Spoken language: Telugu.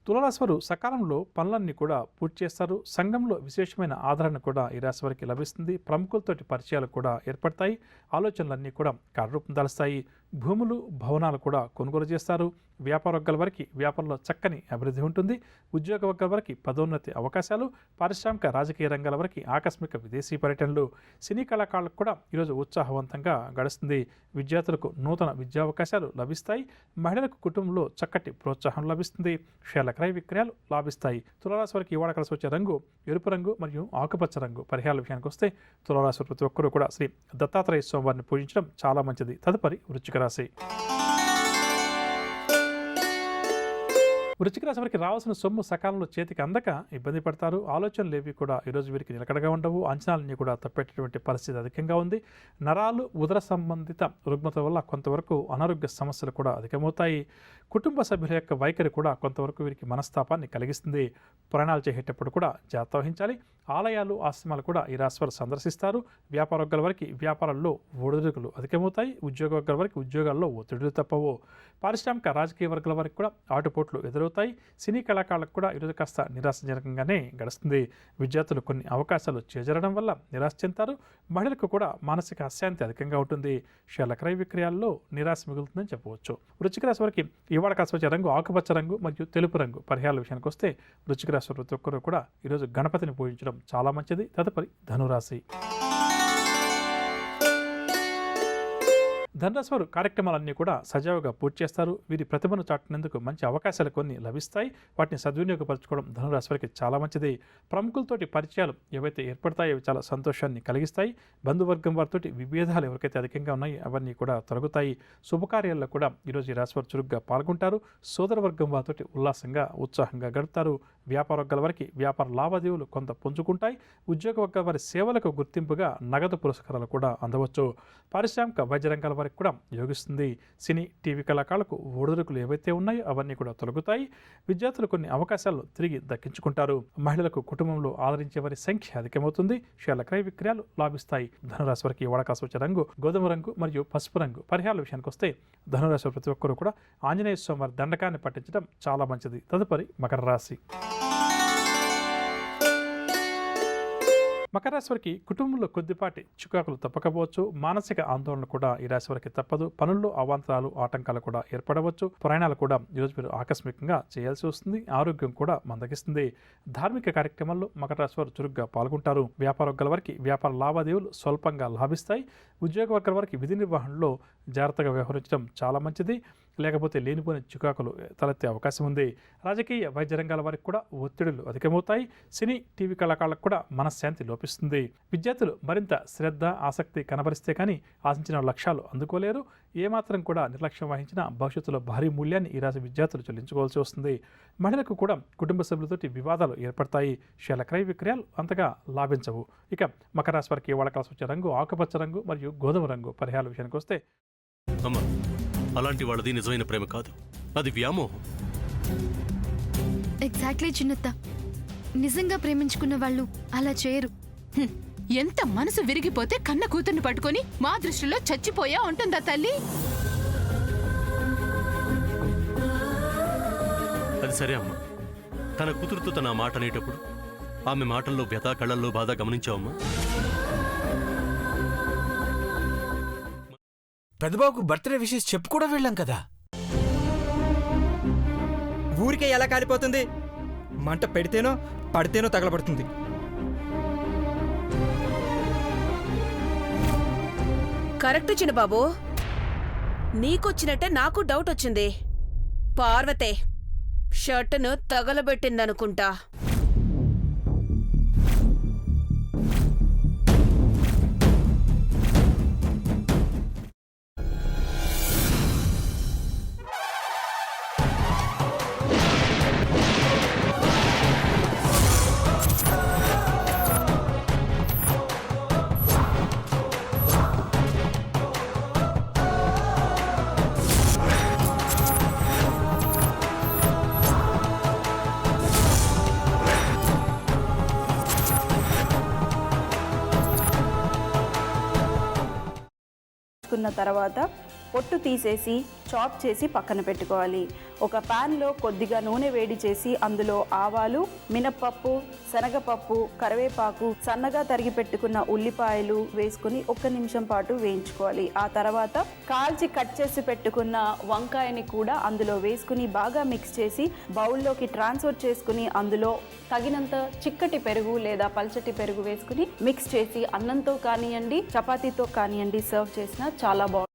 తులారాశి వారు సకాలంలో పనులన్నీ కూడా పూర్తి చేస్తారు. సంఘంలో విశేషమైన ఆదరణ కూడా ఈ రాశి వారికి లభిస్తుంది. ప్రముఖులతోటి పరిచయాలు కూడా ఏర్పడతాయి. ఆలోచనలన్నీ కూడా కార్యరూపం దాలుస్తాయి. భూములు భవనాలు కూడా కొనుగోలు చేస్తారు. వ్యాపార వర్గాల వారికి వ్యాపారంలో చక్కని అభివృద్ధి ఉంటుంది. ఉద్యోగ వర్గాల వారికి పదోన్నతి అవకాశాలు, పారిశ్రామిక రాజకీయ రంగాల వారికి ఆకస్మిక విదేశీ పర్యటనలు, సినీ కళాకారులకు కూడా ఈరోజు ఉత్సాహవంతంగా గడుస్తుంది. విద్యార్థులకు నూతన విద్యా అవకాశాలు లభిస్తాయి. మహిళలకు కుటుంబంలో చక్కటి ప్రోత్సాహం లభిస్తుంది. షేర్ల క్రయ విక్రయాలు లాభిస్తాయి. తులారాశి వారికి ఇవాళ కలిసి వచ్చే రంగు ఎరుపు రంగు మరియు ఆకుపచ్చ రంగు. పరిహారాల విషయానికి వస్తే తులారాశి ప్రతి ఒక్కరూ కూడా శ్రీ దత్తాత్రేయ స్వామివారిని పూజించడం చాలా మంచిది. తదుపరి వృశ్చిక రాశి. వృశ్చిక రాశి వారికి రావాల్సిన సొమ్ము సకాలంలో చేతికి అందక ఇబ్బంది పడతారు. ఆలోచనలు ఏవి కూడా ఈరోజు వీరికి నిలకడగా ఉండవు. అంచనాలన్నీ కూడా తప్పేటటువంటి పరిస్థితి అధికంగా ఉంది. నరాలు ఉదర సంబంధిత రుగ్మత వల్ల కొంతవరకు అనారోగ్య సమస్యలు కూడా అధికమవుతాయి. కుటుంబ సభ్యుల యొక్క వైఖరి కూడా కొంతవరకు వీరికి మనస్తాపాన్ని కలిగిస్తుంది. ప్రయాణాలు చేసేటప్పుడు కూడా జాగ్రత్త వహించాలి. ఆలయాలు ఆశ్రమాలు కూడా ఈ రాశి వారు సందర్శిస్తారు. వ్యాపార వర్గాల వారికి వ్యాపారాల్లో ఒడిదుడుకులు అధికమవుతాయి. ఉద్యోగ వర్గాల వారికి ఉద్యోగాల్లో ఒత్తిడులు తప్పవు. పారిశ్రామిక రాజకీయ వర్గాల వారికి కూడా ఆటుపోట్లు ఎదురవుతాయి. సినీ కళాకారులకు కూడా ఈరోజు కాస్త నిరాశజనకంగానే గడుస్తుంది. విద్యార్థులు కొన్ని అవకాశాలు చేజరడం వల్ల నిరాశ చెందుతారు. మహిళలకు కూడా మానసిక అశాంతి అధికంగా ఉంటుంది. షేర్ల క్రయ విక్రయాల్లో నిరాశ మిగులుతుందని చెప్పవచ్చు. వృశ్చిక రాశి వారికి ఇవాళ కాస్త వచ్చే రంగు ఆకుపచ్చ రంగు మరియు తెలుపు రంగు. పరిహారాల విషయానికి వస్తే వృశ్చిక రాశి ప్రతి ఒక్కరూ కూడా ఈరోజు గణపతిని పూజించడం చాలా మంచిది. తదుపరి ధనురాశి. ధనురాశి వారు కార్యక్రమాలన్నీ కూడా సజావుగా పూర్తి చేస్తారు. వీరి ప్రతిభను చాటునేందుకు మంచి అవకాశాలు కొన్ని లభిస్తాయి. వాటిని సద్వినియోగపరచుకోవడం ధనురాశి వారికి చాలా మంచిది. ప్రముఖులతోటి పరిచయాలు ఏవైతే ఏర్పడతాయో అవి చాలా సంతోషాన్ని కలిగిస్తాయి. బంధువర్గం వారితోటి విభేదాలు ఎవరికైతే అధికంగా ఉన్నాయో అవన్నీ కూడా తొలగుతాయి. శుభకార్యాల్లో కూడా ఈరోజు ఈ రాశి వారు చురుగ్గా పాల్గొంటారు. సోదర వర్గం వారితోటి ఉల్లాసంగా ఉత్సాహంగా గడుపుతారు. వ్యాపార వర్గాల వారికి వ్యాపార లావాదేవీలు కొంత పుంజుకుంటాయి. ఉద్యోగ వర్గాల వారి సేవలకు గుర్తింపుగా నగదు పురస్కారాలు కూడా అందవచ్చు. పారిశ్రామిక వైద్య రంగాల వారికి కూడా యోగిస్తుంది. సినీ టీవీ కళాకారులకు ఒడిదుడుకులు ఏవైతే ఉన్నాయో అవన్నీ కూడా తొలగుతాయి. విద్యార్థులు కొన్ని అవకాశాలు తిరిగి దక్కించుకుంటారు. మహిళలకు కుటుంబంలో ఆదరించే వారి సంఖ్య అధికమవుతుంది. షేర్ల క్రయ విక్రయాలు లాభిస్తాయి. ధనురాశి వారికి వడకాసు వచ్చే రంగు గోధుమ రంగు మరియు పసుపు రంగు. పరిహారాల విషయానికి వస్తే ధనురాశి ప్రతి ఒక్కరూ కూడా ఆంజనేయ స్వామి వారి దండకాన్ని పట్టించడం చాలా మంచిది. తదుపరి మకర రాశి. మకర రాశి వారికి కుటుంబంలో కొద్దిపాటి చికాకులు తప్పకపోవచ్చు. మానసిక ఆందోళన కూడా ఈ రాశి వారికి తప్పదు. పనుల్లో అవాంతరాలు ఆటంకాలు కూడా ఏర్పడవచ్చు. ప్రయాణాలు కూడా ఈరోజు మీరు ఆకస్మికంగా చేయాల్సి వస్తుంది. ఆరోగ్యం కూడా మందగిస్తుంది. ధార్మిక కార్యక్రమాల్లో మకర రాశి వారు చురుగ్గా పాల్గొంటారు. వ్యాపార వర్గాల వారికి వ్యాపార లావాదేవీలు స్వల్పంగా లాభిస్తాయి. ఉద్యోగ వర్గాల వారికి విధి నిర్వహణలో జాగ్రత్తగా వ్యవహరించడం చాలా మంచిది. లేకపోతే లేనిపోయిన చికాకులు తలెత్తే అవకాశం ఉంది. రాజకీయ వైద్య రంగాల వారికి కూడా ఒత్తిడులు అధికమవుతాయి. సినీ టీవీ కళాకారులకు కూడా మనశ్శాంతి లోపిస్తుంది. విద్యార్థులు మరింత శ్రద్ధ ఆసక్తి కనబరిస్తే కానీ ఆశించిన లక్ష్యాలు అందుకోలేరు. ఏమాత్రం కూడా నిర్లక్ష్యం వహించిన భవిష్యత్తులో భారీ మూల్యాన్ని ఈ రాశి విద్యార్థులు చెల్లించుకోవాల్సి వస్తుంది. మహిళలకు కూడా కుటుంబ సభ్యులతోటి వివాదాలు ఏర్పడతాయి. షేర్ల క్రయ విక్రయాలు అంతగా లాభించవు. ఇక మకర రాశి వారికి ఇవాళ కలిసి వచ్చే రంగు ఆకుపచ్చ రంగు మరియు గోధుమ రంగు. పరిహారాల విషయానికి వస్తే అలాంటి వాళ్ళది నిజమైన ప్రేమ కాదు, అది వ్యామోహం. ఎగ్జాక్ట్లీ చిన్నత్త. నిజంగా ప్రేమించుకున్న వాళ్ళు అలా చేయరు. ఎంత మనసు విరిగిపోతే కన్న కూతుర్ని పట్టుకొని మా దృష్టిలో చచ్చిపోయా ఉంటుందా తల్లి? అది సరే అమ్మా, తన కూతురుతో తన మాట అనేటప్పుడు ఆమె మాటల్లో వ్యథ కళ్ళల్లో బాధ గమనించావమ్మా? పెద్దబాబుకు బర్త్డే విషెస్ చెప్పు కూడా వెళ్ళాం కదా. ఊరికే ఎలా కాలిపోతుంది? మంట పెడితేనో పడితేనో తగలబడుతుంది. కరెక్ట్ చిన్నబాబు, నీకొచ్చినట్టే నాకు డౌట్ వచ్చింది. పార్వతే షర్టును తగలబెట్టిందనుకుంటా. తర్వాత పొట్టు తీసేసి చాప్ చేసి పక్కన పెట్టుకోవాలి. ఒక ప్యాన్లో కొద్దిగా నూనె వేడి చేసి అందులో ఆవాలు, మినప్పప్పు, శనగపప్పు, కరివేపాకు, సన్నగా తరిగి పెట్టుకున్న ఉల్లిపాయలు వేసుకుని 1 నిమిషం పాటు వేయించుకోవాలి. ఆ తర్వాత కాల్చి కట్ చేసి పెట్టుకున్న వంకాయని కూడా అందులో వేసుకుని బాగా మిక్స్ చేసి బౌల్లోకి ట్రాన్స్ఫర్ చేసుకుని అందులో తగినంత చిక్కటి పెరుగు లేదా పల్చటి పెరుగు వేసుకుని మిక్స్ చేసి అన్నంతో కానివ్వండి, చపాతీతో కానివ్వండి సర్వ్ చేసినా చాలా బాగుంటుంది.